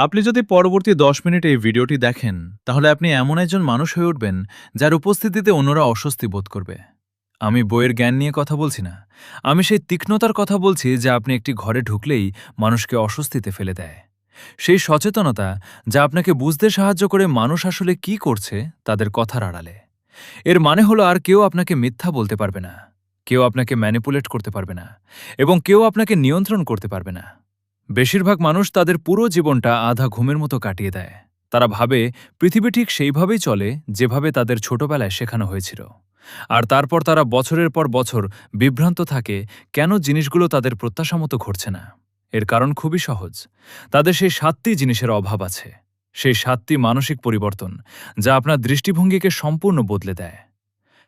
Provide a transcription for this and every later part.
আপনি যদি পরবর্তী ১০ মিনিট এই ভিডিওটি দেখেন, তাহলে আপনি এমন একজন মানুষ হয়ে উঠবেন, যার উপস্থিতিতে অন্যরা অস্বস্তি বোধ করবে। আমি বইয়ের জ্ঞান নিয়ে কথা বলছি না। আমি সেই তীক্ষ্ণতার কথা বলছি যা আপনি একটি ঘরে ঢুকলেই মানুষকে অস্বস্তিতে ফেলে দেয়। সেই সচেতনতা যা আপনাকে বুঝতে সাহায্য করে মানুষ আসলে কি করছে তাদের কথার আড়ালে। এর মানে হলো আর কেউ আপনাকে মিথ্যা বলতে পারবে না, কেউ আপনাকে ম্যানিপুলেট করতে পারবে না, এবং কেউ আপনাকে নিয়ন্ত্রণ করতে পারবে না। বেশিরভাগ মানুষ তাদের পুরো জীবনটা আধা ঘুমের মতো কাটিয়ে দেয়। তারা ভাবে পৃথিবী ঠিক সেইভাবেই চলে যেভাবে তাদের ছোটবেলায় শেখানো হয়েছিল। আর তারপর তারা বছরের পর বছর বিভ্রান্ত থাকে কেন জিনিসগুলো তাদের প্রত্যাশা মতো ঘটছে না। এর কারণ খুবই সহজ। তাদের সেই ৭টি জিনিসের অভাব আছে। সেই ৭টি মানসিক পরিবর্তন যা আপনার দৃষ্টিভঙ্গিকে সম্পূর্ণ বদলে দেয়।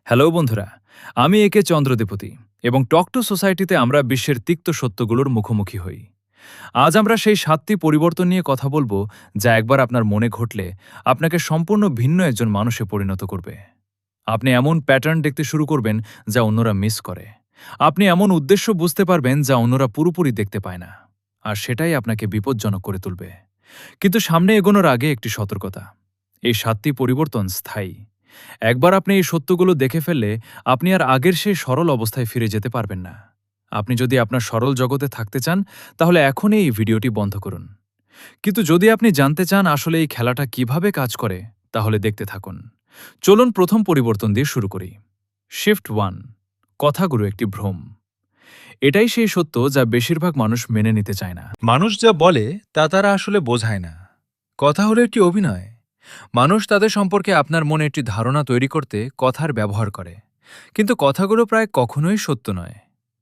হ্যালো বন্ধুরা, আমি একে চন্দ্রদেপতি, এবং টক টু সোসাইটিতে আমরা বিশ্বের তিক্ত সত্যগুলোর মুখোমুখি হই। আজ আমরা সেই ৭টি পরিবর্তন নিয়ে কথা বলবো, যা একবার আপনার মনে ঘটলে আপনাকে সম্পূর্ণ ভিন্ন একজন মানুষে পরিণত করবে। আপনি এমন প্যাটার্ন দেখতে শুরু করবেন যা অন্যরা মিস করে। আপনি এমন উদ্দেশ্য বুঝতে পারবেন যা অন্যরা পুরোপুরি দেখতে পায় না। আর সেটাই আপনাকে বিপজ্জনক করে তুলবে। কিন্তু সামনে এগোনোর আগে একটি সতর্কতা। এই ৭টি পরিবর্তন স্থায়ী। একবার আপনি এই সত্যগুলো দেখে ফেললে আপনি আর আগের সেই সরল অবস্থায় ফিরে যেতে পারবেন না। আপনি যদি আপনার সরল জগতে থাকতে চান, তাহলে এখনই এই ভিডিওটি বন্ধ করুন। কিন্তু যদি আপনি জানতে চান আসলে এই খেলাটা কিভাবে কাজ করে, তাহলে দেখতে থাকুন। চলুন প্রথম পরিবর্তন দিয়ে শুরু করি। শিফট 1, কথাগুলো একটি ভ্রম। এটাই সেই সত্য যা বেশিরভাগ মানুষ মেনে নিতে চায় না। মানুষ যা বলে তা তারা আসলে বোঝায় না। কথা হলো একটি অভিনয়। মানুষ তাদের সম্পর্কে আপনার মনে একটি ধারণা তৈরি করতে কথার ব্যবহার করে, কিন্তু কথাগুলো প্রায় কখনোই সত্য নয়।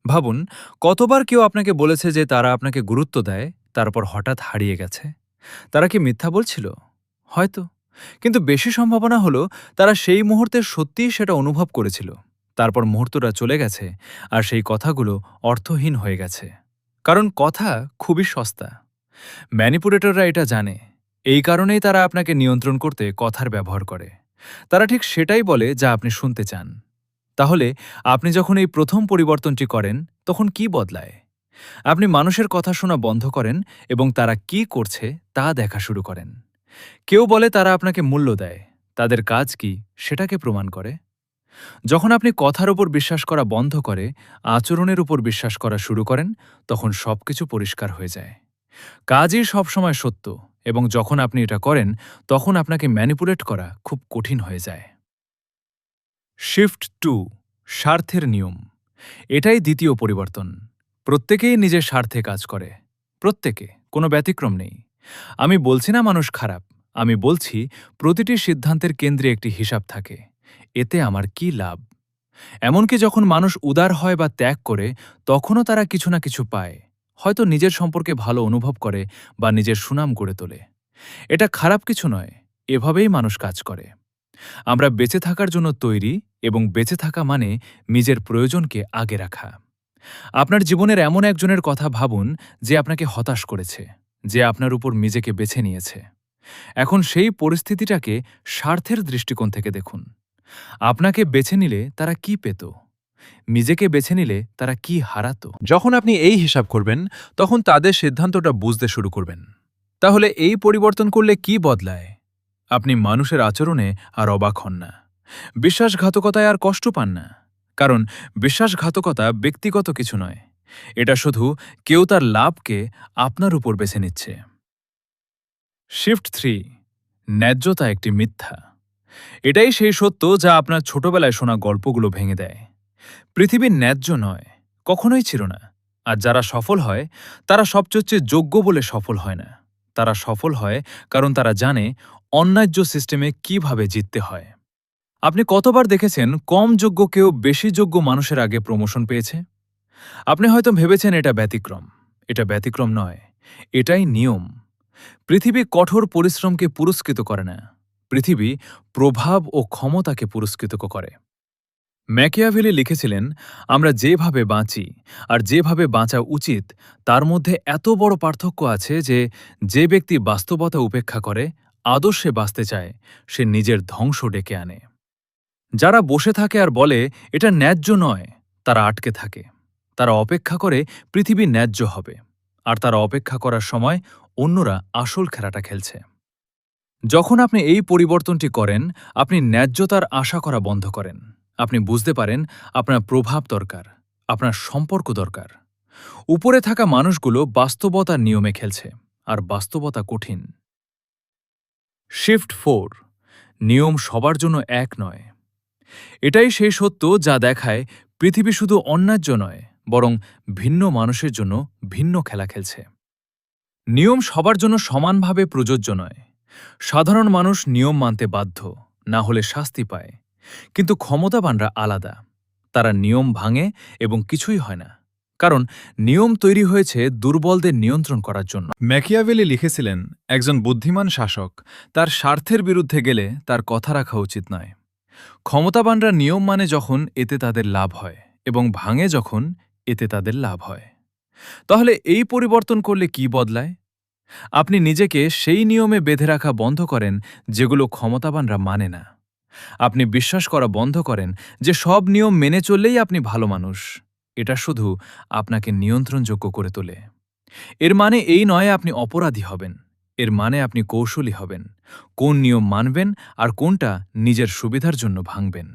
ভাবুন, কতবার কেউ আপনাকে বলেছে যে তারা আপনাকে গুরুত্ব দেয়, তারপর হঠাৎ হারিয়ে গেছে। তারা কি মিথ্যা বলছিল? হয়তো। কিন্তু বেশি সম্ভাবনা হলো তারা সেই মুহূর্তে সত্যিই সেটা অনুভব করেছিল। তারপর মুহূর্তটা চলে গেছে, আর সেই কথাগুলো অর্থহীন হয়ে গেছে। কারণ কথা খুবই সস্তা। ম্যানিপুলেটররা এটা জানে। এই কারণেই তারা আপনাকে নিয়ন্ত্রণ করতে কথার ব্যবহার করে। তারা ঠিক সেটাই বলে যা আপনি শুনতে চান। তাহলে আপনি যখন এই প্রথম পরিবর্তনটি করেন, তখন কি বদলায়? আপনি মানুষের কথা শোনা বন্ধ করেন এবং তারা কি করছে তা দেখা শুরু করেন। কেউ বলে তারা আপনাকে মূল্য দেয়। তাদের কাজ কি সেটাকে প্রমাণ করে। যখন আপনি কথার উপর বিশ্বাস করা বন্ধ করে আচরণের উপর বিশ্বাস করা শুরু করেন, তখন সবকিছু পরিষ্কার হয়ে যায়। কাজই সবসময় সত্য, এবং যখন আপনি এটা করেন, তখন আপনাকে ম্যানিপুলেট করা খুব কঠিন হয়ে যায়। শিফট 2, স্বার্থের নিয়ম। এটাই দ্বিতীয় পরিবর্তন। প্রত্যেকেই নিজের স্বার্থে কাজ করে। প্রত্যেকে, কোনো ব্যতিক্রম নেই। আমি বলছি না মানুষ খারাপ। আমি বলছি প্রতিটি সিদ্ধান্তের কেন্দ্রে একটি হিসাব থাকে। এতে আমার কি লাভ? এমনকি যখন মানুষ উদার হয় বা ত্যাগ করে, তখনও তারা কিছু না কিছু পায়। হয়তো নিজের সম্পর্কে ভালো অনুভব করে বা নিজের সুনাম গড়ে তোলে। এটা খারাপ কিছু নয়। এভাবেই মানুষ কাজ করে। আমরা বেঁচে থাকার জন্য তৈরি, এবং বেঁচে থাকা মানে নিজের প্রয়োজনকে আগে রাখা। আপনার জীবনের এমন একজনের কথা ভাবুন যে আপনাকে হতাশ করেছে, যে আপনার উপর নিজেকে বেছে নিয়েছে। এখন সেই পরিস্থিতিটাকে স্বার্থের দৃষ্টিকোণ থেকে দেখুন। আপনাকে বেছে নিলে তারা কি পেত? নিজেকে বেছে নিলে তারা কি হারাতো? যখন আপনি এই হিসাব করবেন, তখন তাদের সিদ্ধান্তটা বুঝতে শুরু করবেন। তাহলে এই পরিবর্তন করলে কি বদলায়? আপনি মানুষের আচরণে আর অবাক হন না। বিশ্বাসঘাতকতায় আর কষ্ট পান না। কারণ বিশ্বাসঘাতকতা ব্যক্তিগত কিছু নয়। এটা শুধু কেউ তার লাভকে আপনার উপর বেছে নিচ্ছে। শিফট 3, ন্যায্যতা একটি মিথ্যা। এটাই সেই সত্য যা আপনার ছোটবেলায় শোনা গল্পগুলো ভেঙে দেয়। পৃথিবী ন্যায্য নয়, কখনোই ছিল না। আর যারা সফল হয়, তারা সবচেয়ে যোগ্য বলে সফল হয় না। তারা সফল হয় কারণ তারা জানে অন্যায্য সিস্টেমে কিভাবে জিততে হয়। আপনি কতবার দেখেছেন কম যোগ্য কেউ বেশি যোগ্য মানুষের আগে প্রমোশন পেয়েছে? আপনি হয়তো ভেবেছেন এটা ব্যতিক্রম। এটা ব্যতিক্রম নয়, এটাই নিয়ম। পৃথিবী কঠোর পরিশ্রমকে পুরস্কৃত করে না। পৃথিবী প্রভাব ও ক্ষমতাকে পুরস্কৃত করে। ম্যাকিয়াভেলি লিখেছিলেন, আমরা যেভাবে বাঁচি আর যেভাবে বাঁচা উচিত তার মধ্যে এত বড় পার্থক্য আছে যে যে ব্যক্তি বাস্তবতা উপেক্ষা করে আদর্শে বাঁচতে চায়, সে নিজের ধ্বংস ডেকে আনে। যারা বসে থাকে আর বলে এটা ন্যায্য নয়, তারা আটকে থাকে। তারা অপেক্ষা করে পৃথিবী ন্যায্য হবে। আর তারা অপেক্ষা করার সময় অন্যরা আসল খেলাটা খেলছে। যখন আপনি এই পরিবর্তনটি করেন, আপনি ন্যায্যতার আশা করা বন্ধ করেন। আপনি বুঝতে পারেন আপনার প্রভাব দরকার, আপনার সম্পর্ক দরকার। উপরে থাকা মানুষগুলো বাস্তবতার নিয়মে খেলছে, আর বাস্তবতা কঠিন। শিফট 4, নিয়ম সবার জন্য এক নয়। এটাই সেই সত্য যা দেখায় পৃথিবী শুধু অন্যায্য নয়, বরং ভিন্ন মানুষের জন্য ভিন্ন খেলা খেলছে। নিয়ম সবার জন্য সমানভাবে প্রযোজ্য নয়। সাধারণ মানুষ নিয়ম মানতে বাধ্য, না হলে শাস্তি পায়। কিন্তু ক্ষমতাবানরা আলাদা। তারা নিয়ম ভাঙে এবং কিছুই হয় না, কারণ নিয়ম তৈরি হয়েছে দুর্বলদের নিয়ন্ত্রণ করার জন্য। ম্যাকিয়াভেলি লিখেছিলেন, একজন বুদ্ধিমান শাসক তার স্বার্থের বিরুদ্ধে গেলে তার কথা রাখা উচিত নয়। ক্ষমতাবানরা নিয়ম মানে যখন এতে তাদের লাভ হয়, এবং ভাঙে যখন এতে তাদের লাভ হয়। তাহলে এই পরিবর্তন করলে কি বদলায়? আপনি নিজেকে সেই নিয়মে বেঁধে রাখা বন্ধ করেন যেগুলো ক্ষমতাবানরা মানে না। আপনি বিশ্বাস করা বন্ধ করেন যে সব নিয়ম মেনে চললেই আপনি ভালো মানুষ। এটা শুধু আপনাকে নিয়ন্ত্রণযোগ্য করে তোলে। এর মানে এই নয় আপনি অপরাধী হবেন। এর মানে আপনি কৌশলী হবেন, কোন নিয়ম মানবেন আর কোনটা নিজের সুবিধার জন্য ভাঙবেন।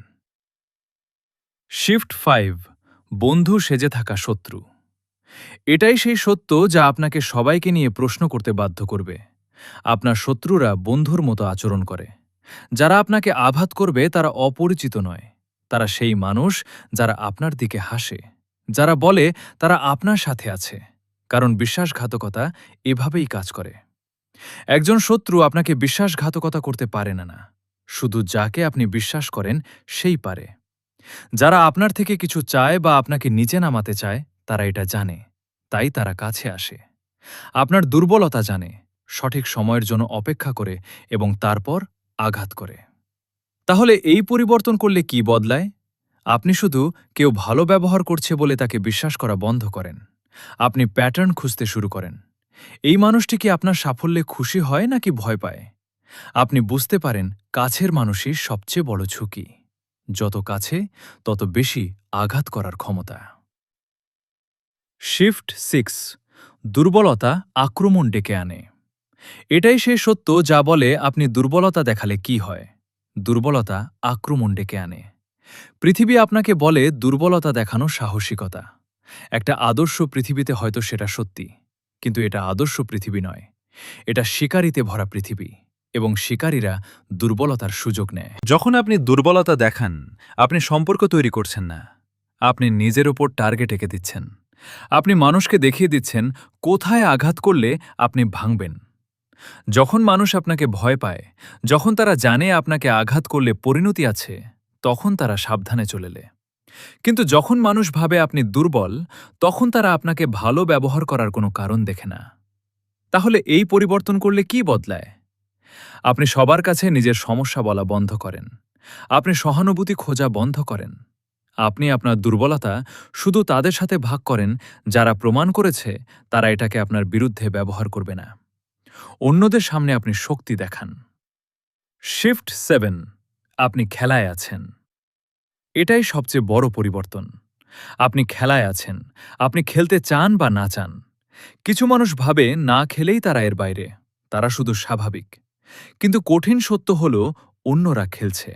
শিফট 5, বন্ধু সেজে থাকা শত্রু। এটাই সেই সত্য যা আপনাকে সবাইকে নিয়ে প্রশ্ন করতে বাধ্য করবে। আপনার শত্রুরা বন্ধুর মতো আচরণ করে। যারা আপনাকে আঘাত করবে তারা অপরিচিত নয়। তারা সেই মানুষ যারা আপনার দিকে হাসে, যারা বলে তারা আপনার সাথে আছে, কারণ বিশ্বাসঘাতকতা এভাবেই কাজ করে। একজন শত্রু আপনাকে বিশ্বাসঘাতকতা করতে পারে না, শুধু যাকে আপনি বিশ্বাস করেন সেই পারে। যারা আপনার থেকে কিছু চায় বা আপনাকে নিচে নামাতে চায়, তারা এটা জানে, তাই তারা কাছে আসে। আপনার দুর্বলতা জানে, সঠিক সময়ের জন্য অপেক্ষা করে এবং তারপর আঘাত করে। তাহলে এই পরিবর্তন করলে কি বদলায়? আপনি শুধু কেউ ভালো ব্যবহার করছে বলে তাকে বিশ্বাস করা বন্ধ করেন। আপনি প্যাটার্ন খুঁজতে শুরু করেন। এই মানুষটি কি আপনার সাফল্যে খুশি হয় নাকি ভয় পায়? আপনি বুঝতে পারেন কাছের মানুষই সবচেয়ে বড় ঝুঁকি। যত কাছে, তত বেশি আঘাত করার ক্ষমতা। শিফট 6, দুর্বলতা আক্রমণ ডেকে আনে। এটাই সেই সত্য যা বলে আপনি দুর্বলতা দেখালে কি হয়। দুর্বলতা আক্রমণ ডেকে আনে। পৃথিবী আপনাকে বলে দুর্বলতা দেখানো সাহসিকতা। একটা আদর্শ পৃথিবীতে হয়তো সেটা সত্যি, কিন্তু এটা আদর্শ পৃথিবী নয়। এটা শিকারিতে ভরা পৃথিবী, এবং শিকারীরা দুর্বলতার সুযোগ নেয়। যখন আপনি দুর্বলতা দেখান, আপনি সম্পর্ক তৈরি করছেন না, আপনি নিজের ওপর টার্গেট এঁকে দিচ্ছেন। আপনি মানুষকে দেখিয়ে দিচ্ছেন কোথায় আঘাত করলে আপনি ভাঙবেন। যখন মানুষ আপনাকে ভয় পায়, যখন তারা জানে আপনাকে আঘাত করলে পরিণতি আছে, তখন তারা সাবধানে চলেলে। কিন্তু যখন মানুষ ভাবে আপনি দুর্বল, তখন তারা আপনাকে ভালো ব্যবহার করার কোনো কারণ দেখে না। তাহলে এই পরিবর্তন করলে কি বদলায়? আপনি সবার কাছে নিজের সমস্যা বলা বন্ধ করেন। আপনি সহানুভূতি খোঁজা বন্ধ করেন। আপনি আপনার দুর্বলতা শুধু তাদের সাথে ভাগ করেন যারা প্রমাণ করেছে তারা এটাকে আপনার বিরুদ্ধে ব্যবহার করবে না। অন্যদের সামনে আপনি শক্তি দেখান। শিফট 7, আপনি খেলায় আছেন। এটাই সবচেয়ে বড় পরিবর্তন। আপনি খেলায় আছেন, আপনি খেলতে চান বা না চান। কিছু মানুষ ভাবে না খেলেই তারা এর বাইরে, তারা শুধু স্বাভাবিক। কিন্তু কঠিন সত্য হল অন্যরা খেলছে।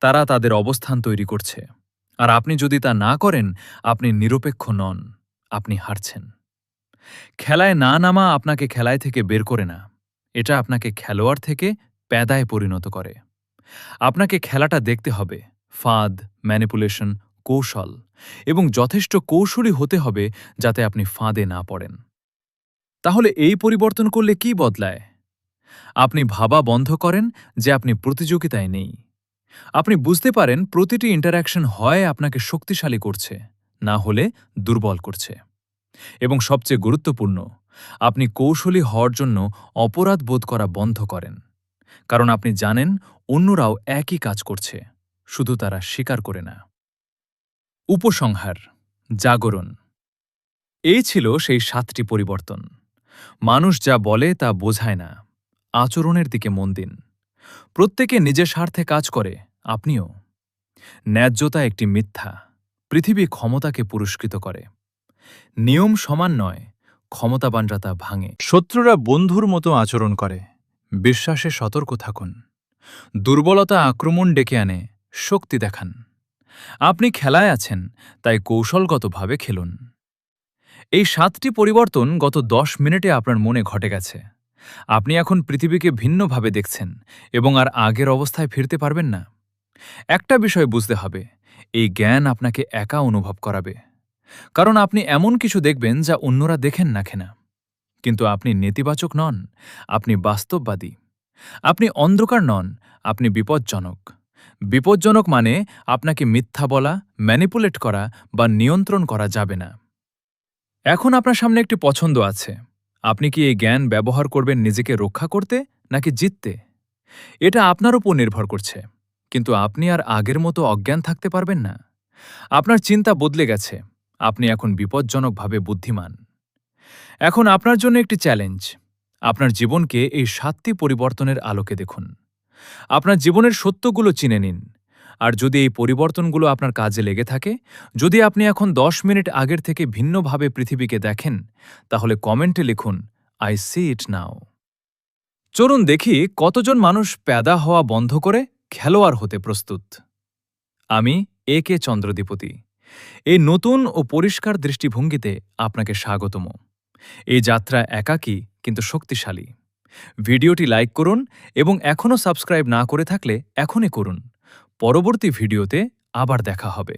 তারা তাদের অবস্থান তৈরি করছে। আর আপনি যদি তা না করেন, আপনি নিরপেক্ষ নন, আপনি হারছেন। খেলায় না নামা আপনাকে খেলায় থেকে বের করে না, এটা আপনাকে খেলোয়াড় থেকে প্যাদায় পরিণত করে। আপনাকে খেলাটা দেখতে হবে, ফাঁদ, ম্যানিপুলেশন, কৌশল, এবং যথেষ্ট কৌশলী হতে হবে যাতে আপনি ফাঁদে না পড়েন। তাহলে এই পরিবর্তন করলে কি বদলায়? আপনি ভাবা বন্ধ করেন যে আপনি প্রতিযোগিতায় নেই। আপনি বুঝতে পারেন প্রতিটি ইন্টারঅ্যাকশন হয় আপনাকে শক্তিশালী করছে, না হলে দুর্বল করছে। এবং সবচেয়ে গুরুত্বপূর্ণ, আপনি কৌশলী হওয়ার জন্য অপরাধ বোধ করা বন্ধ করেন। কারণ আপনি জানেন অন্যরাও একই কাজ করছে, শুধু তারা স্বীকার করে না। উপসংহার, জাগরণ। এই ছিল সেই 7টি পরিবর্তন। মানুষ যা বলে তা বোঝায় না। আচরণের দিকে মন দিন। প্রত্যেকে নিজের স্বার্থে কাজ করে, আপনিও। ন্যায্যতা একটি মিথ্যা। পৃথিবী ক্ষমতাকে পুরস্কৃত করে। নিয়ম সমান নয়, ক্ষমতাবানরা তা ভাঙে। শত্রুরা বন্ধুর মতো আচরণ করে, বিশ্বাসে সতর্ক থাকুন। দুর্বলতা আক্রমণ ডেকে আনে, শক্তি দেখান। আপনি খেলায় আছেন, তাই কৌশলগতভাবে খেলুন। এই 7টি পরিবর্তন গত 10 মিনিটে আপনার মনে ঘটে গেছে। আপনি এখন পৃথিবীকে ভিন্নভাবে দেখছেন এবং আর আগের অবস্থায় ফিরতে পারবেন না। একটা বিষয় বুঝতে হবে, এই জ্ঞান আপনাকে একা অনুভব করাবে। কারণ আপনি এমন কিছু দেখবেন যা অন্যরা দেখেন না কেনা। কিন্তু আপনি নেতিবাচক নন, আপনি বাস্তববাদী। আপনি অন্ধকার নন, আপনি বিপজ্জনক। বিপজ্জনক মানে আপনাকে মিথ্যা বলা, ম্যানিপুলেট করা বা নিয়ন্ত্রণ করা যাবে না। এখন আপনার সামনে একটি পছন্দ আছে। আপনি কি এই জ্ঞান ব্যবহার করবেন নিজেকে রক্ষা করতে নাকি জিততে? এটা আপনার উপর নির্ভর করছে। কিন্তু আপনি আর আগের মতো অজ্ঞান থাকতে পারবেন না। আপনার চিন্তা বদলে গেছে। আপনি এখন বিপজ্জনকভাবে বুদ্ধিমান। এখন আপনার জন্য একটি চ্যালেঞ্জ। আপনার জীবনকে এই 7টি পরিবর্তনের আলোকে দেখুন। আপনার জীবনের সত্যগুলো চিনে নিন। আর যদি এই পরিবর্তনগুলো আপনার কাজে লেগে থাকে, যদি আপনি এখন 10 মিনিট আগের থেকে ভিন্নভাবে পৃথিবীকে দেখেন, তাহলে কমেন্টে লিখুন, আই সি ইট নাও। চলুন দেখি কতজন মানুষ প্যাদা হওয়া বন্ধ করে খেলোয়াড় হতে প্রস্তুত। আমি কে চন্দ্রদ্বিপতি। এই নতুন ও পরিষ্কার দৃষ্টিভঙ্গিতে আপনাকে স্বাগতম। এই যাত্রা একাকী কিন্তু শক্তিশালী। ভিডিওটি লাইক করুন এবং এখনও সাবস্ক্রাইব না করে থাকলে এখনই করুন। পরবর্তী ভিডিওতে আবার দেখা হবে।